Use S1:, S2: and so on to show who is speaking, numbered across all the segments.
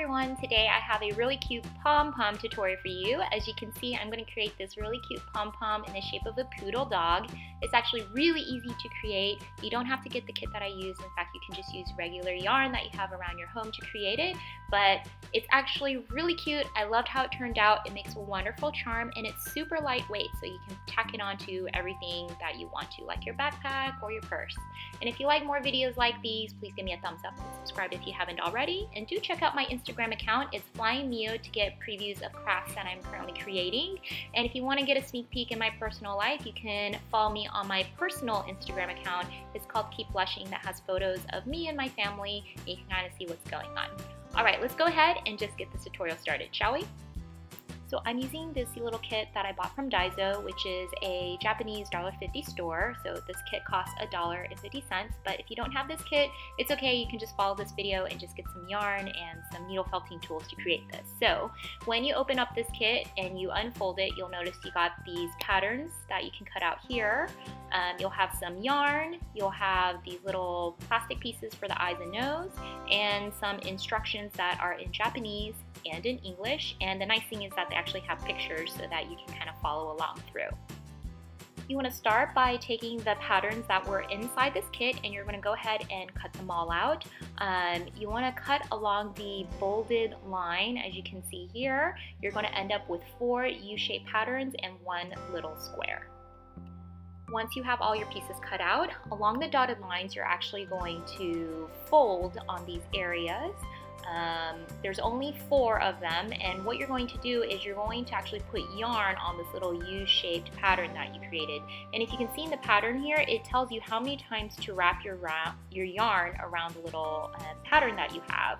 S1: everyone, today I have a really cute pom-pom tutorial for you. As you can see, I'm going to create this really cute pom-pom in the shape of a poodle dog. It's actually really easy to create. You don't have to get the kit that I use. In fact, you can just use regular yarn that you have around your home to create it, but it's actually really cute. I loved how it turned out. It makes a wonderful charm and it's super lightweight, so you can tack it onto everything that you want to, like your backpack or your purse. And if you like more videos like these, please give me a thumbs up and subscribe if you haven't already. And do check out my Instagram account. It's Flying Mio to get previews of crafts that I'm currently creating. And if you want to get a sneak peek in my personal life, you can follow me on my personal Instagram account. It's called Keep Blushing, that has photos of me and my family, and you can kind of see what's going on. All right, let's go ahead and just get this tutorial started, shall we? So I'm using this little kit that I bought from Daiso, which is a Japanese $1.50 store. So this kit costs $1.50, but if you don't have this kit, it's okay. You can just follow this video and just get some yarn and some needle felting tools to create this. So when you open up this kit and you unfold it, you'll notice you got these patterns that you can cut out here. You'll have some yarn, you'll have these little plastic pieces for the eyes and nose, and some instructions that are in Japanese and in English. And the nice thing is that they actually have pictures so that you can kind of follow along through. You want to start by taking the patterns that were inside this kit and you're going to go ahead and cut them all out. You want to cut along the bolded line. As you can see here, you're going to end up with 4 U-shaped patterns and 1 little square. Once you have all your pieces cut out, along the dotted lines, you're actually going to fold on these areas. There's only 4 of them, and what you're going to do is you're going to actually put yarn on this little U-shaped pattern that you created. And if you can see in the pattern here, it tells you how many times to wrap your yarn around the little pattern that you have.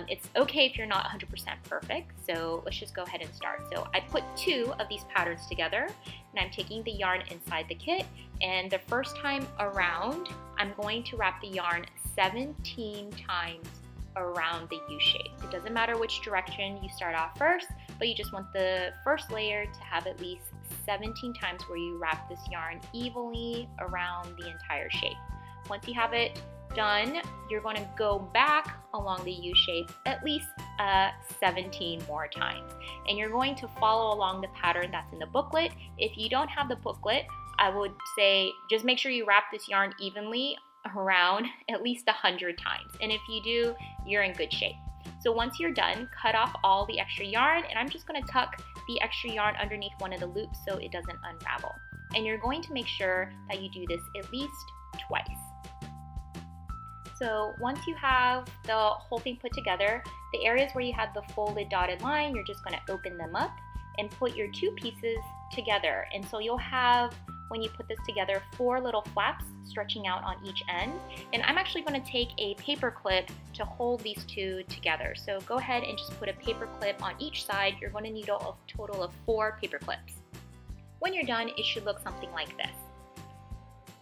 S1: It's okay if you're not 100% perfect, so let's just go ahead and start. So I put 2 of these patterns together, and I'm taking the yarn inside the kit, and the first time around, I'm going to wrap the yarn 17 times around the U shape. It doesn't matter which direction you start off first, but you just want the first layer to have at least 17 times where you wrap this yarn evenly around the entire shape. Once you have it done, you're going to go back along the U shape at least 17 more times. And you're going to follow along the pattern that's in the booklet. If you don't have the booklet, I would say just make sure you wrap this yarn evenly around at least 100 times. And if you do, you're in good shape. So once you're done, cut off all the extra yarn, and I'm just going to tuck the extra yarn underneath one of the loops so it doesn't unravel. And you're going to make sure that you do this at least twice. So once you have the whole thing put together, the areas where you had the folded dotted line, you're just going to open them up and put your 2 pieces together. And so you'll have, when you put this together, 4 little flaps stretching out on each end. And I'm actually going to take a paper clip to hold these 2 together. So go ahead and just put a paper clip on each side. You're going to need a total of 4 paper clips. When you're done, it should look something like this.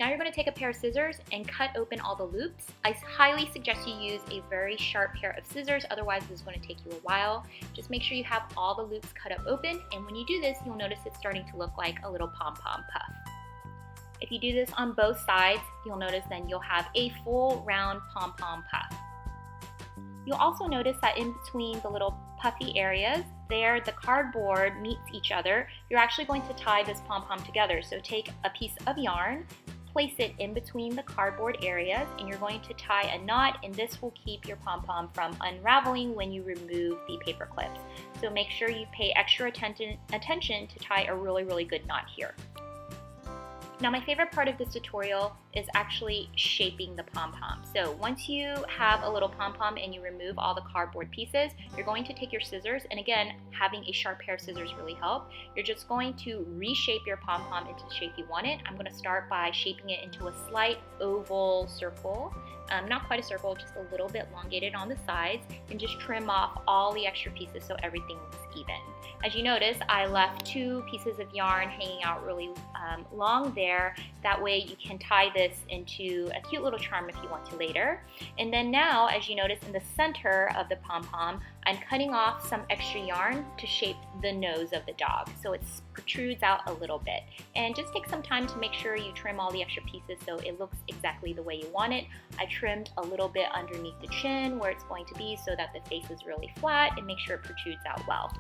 S1: Now you're going to take a pair of scissors and cut open all the loops. I highly suggest you use a very sharp pair of scissors, otherwise this is going to take you a while. Just make sure you have all the loops cut up open, and when you do this, you'll notice it's starting to look like a little pom-pom puff. If you do this on both sides, you'll notice then you'll have a full round pom-pom puff. You'll also notice that in between the little puffy areas, there the cardboard meets each other. You're actually going to tie this pom-pom together. So take a piece of yarn, place it in between the cardboard areas, and you're going to tie a knot, and this will keep your pom-pom from unraveling when you remove the paper clips. So make sure you pay extra attention to tie a really good knot here. Now my favorite part of this tutorial is actually shaping the pom-pom. So once you have a little pom-pom and you remove all the cardboard pieces, you're going to take your scissors, and again, having a sharp pair of scissors really help. You're just going to reshape your pom-pom into the shape you want it. I'm going to start by shaping it into a slight oval circle. Not quite a circle, just a little bit elongated on the sides, and just trim off all the extra pieces so everything looks even. As you notice, I left 2 pieces of yarn hanging out really long there. That way you can tie this this into a cute little charm if you want to later. And then now, as you notice in the center of the pom-pom, I'm cutting off some extra yarn to shape the nose of the dog, so it protrudes out a little bit. And just take some time to make sure you trim all the extra pieces so it looks exactly the way you want it. I trimmed a little bit underneath the chin where it's going to be so that the face is really flat, and make sure it protrudes out well.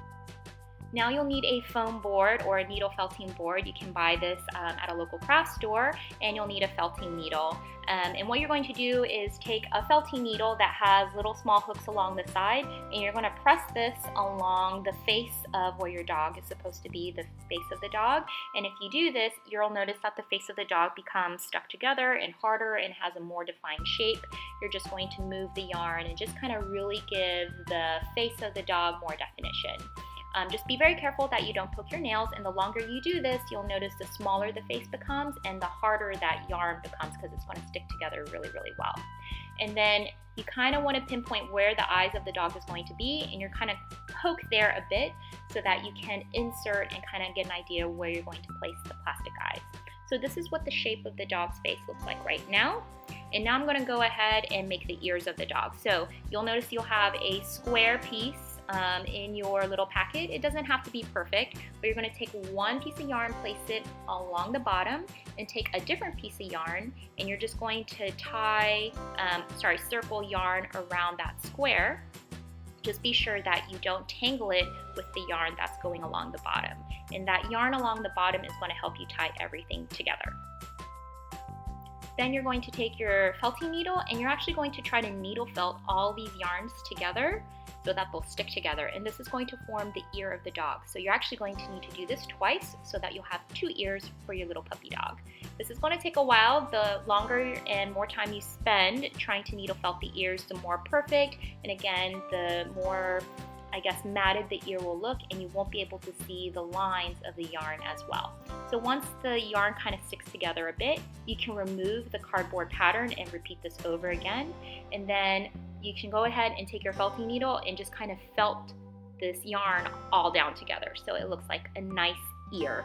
S1: Now you'll need a foam board or a needle felting board. You can buy this at a local craft store, and you'll need a felting needle. And what you're going to do is take a felting needle that has little small hooks along the side, and you're going to press this along the face of where your dog is supposed to be, the face of the dog. And if you do this, you'll notice that the face of the dog becomes stuck together and harder and has a more defined shape. You're just going to move the yarn and just kind of really give the face of the dog more definition. Just be very careful that you don't poke your nails, and the longer you do this, you'll notice the smaller the face becomes and the harder that yarn becomes because it's going to stick together really, really well. And then you kind of want to pinpoint where the eyes of the dog is going to be, and you're kind of poke there a bit so that you can insert and kind of get an idea where you're going to place the plastic eyes. So this is what the shape of the dog's face looks like right now. And now I'm going to go ahead and make the ears of the dog. So you'll notice you'll have a square piece in your little packet. It doesn't have to be perfect, but you're going to take one piece of yarn, place it along the bottom, and take a different piece of yarn, and you're just going to circle yarn around that square. Just be sure that you don't tangle it with the yarn that's going along the bottom. And that yarn along the bottom is going to help you tie everything together. Then you're going to take your felting needle, and you're actually going to try to needle felt all these yarns together so that they'll stick together. And this is going to form the ear of the dog. So you're actually going to need to do this twice so that you'll have 2 ears for your little puppy dog. This is going to take a while. The longer and more time you spend trying to needle felt the ears, the more perfect. And again, the more, I guess, matted the ear will look, and you won't be able to see the lines of the yarn as well. So once the yarn kind of sticks together a bit, you can remove the cardboard pattern and repeat this over again. And then you can go ahead and take your felting needle and just kind of felt this yarn all down together so it looks like a nice ear.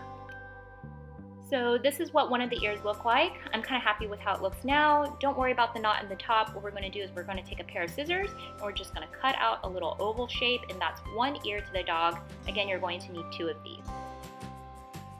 S1: So this is what one of the ears look like. I'm kind of happy with how it looks now. Don't worry about the knot in the top. What we're going to do is we're going to take a pair of scissors, and we're just going to cut out a little oval shape, and that's 1 ear to the dog. Again, you're going to need 2 of these.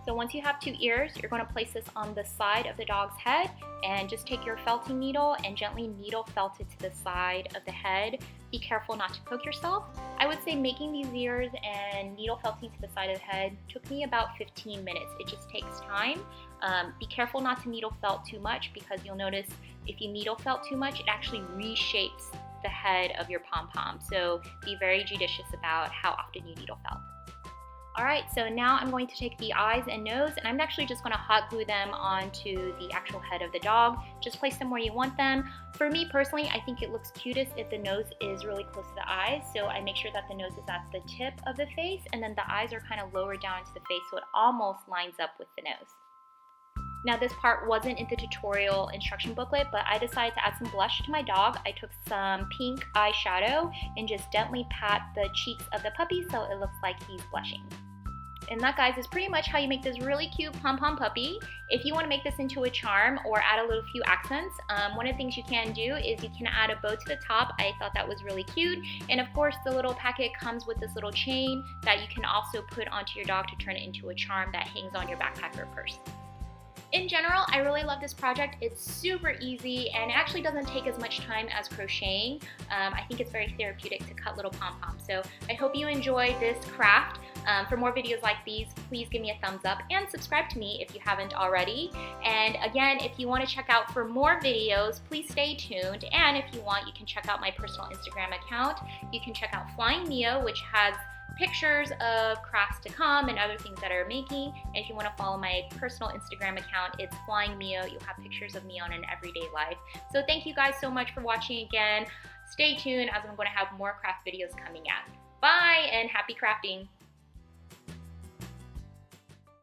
S1: So once you have 2 ears, you're going to place this on the side of the dog's head, and just take your felting needle and gently needle felt it to the side of the head. Be careful not to poke yourself. I would say making these ears and needle felting to the side of the head took me about 15 minutes. It just takes time. Be careful not to needle felt too much, because you'll notice if you needle felt too much, it actually reshapes the head of your pom-pom. So be very judicious about how often you needle felt. Alright, so now I'm going to take the eyes and nose, and I'm actually just going to hot glue them onto the actual head of the dog. Just place them where you want them. For me personally, I think it looks cutest if the nose is really close to the eyes, so I make sure that the nose is at the tip of the face, and then the eyes are kind of lower down to the face so it almost lines up with the nose. Now this part wasn't in the tutorial instruction booklet, but I decided to add some blush to my dog. I took some pink eyeshadow and just gently pat the cheeks of the puppy so it looks like he's blushing. And that, guys, is pretty much how you make this really cute pom-pom puppy. If you want to make this into a charm or add a little few accents, one of the things you can do is you can add a bow to the top. I thought that was really cute. And of course, the little packet comes with this little chain that you can also put onto your dog to turn it into a charm that hangs on your backpack or purse. In general, I really love this project. It's super easy, and it actually doesn't take as much time as crocheting. I think it's very therapeutic to cut little pom-poms. So I hope you enjoy this craft. For more videos like these, please give me a thumbs up and subscribe to me if you haven't already. And again, if you want to check out for more videos, please stay tuned. And if you want, you can check out my personal Instagram account. You can check out Flying Mia, which has pictures of crafts to come and other things that I'm making. And if you want to follow my personal Instagram account, it's Flying Mia. You'll have pictures of me on an everyday life. So thank you guys so much for watching again. Stay tuned as I'm going to have more craft videos coming out. Bye and happy crafting.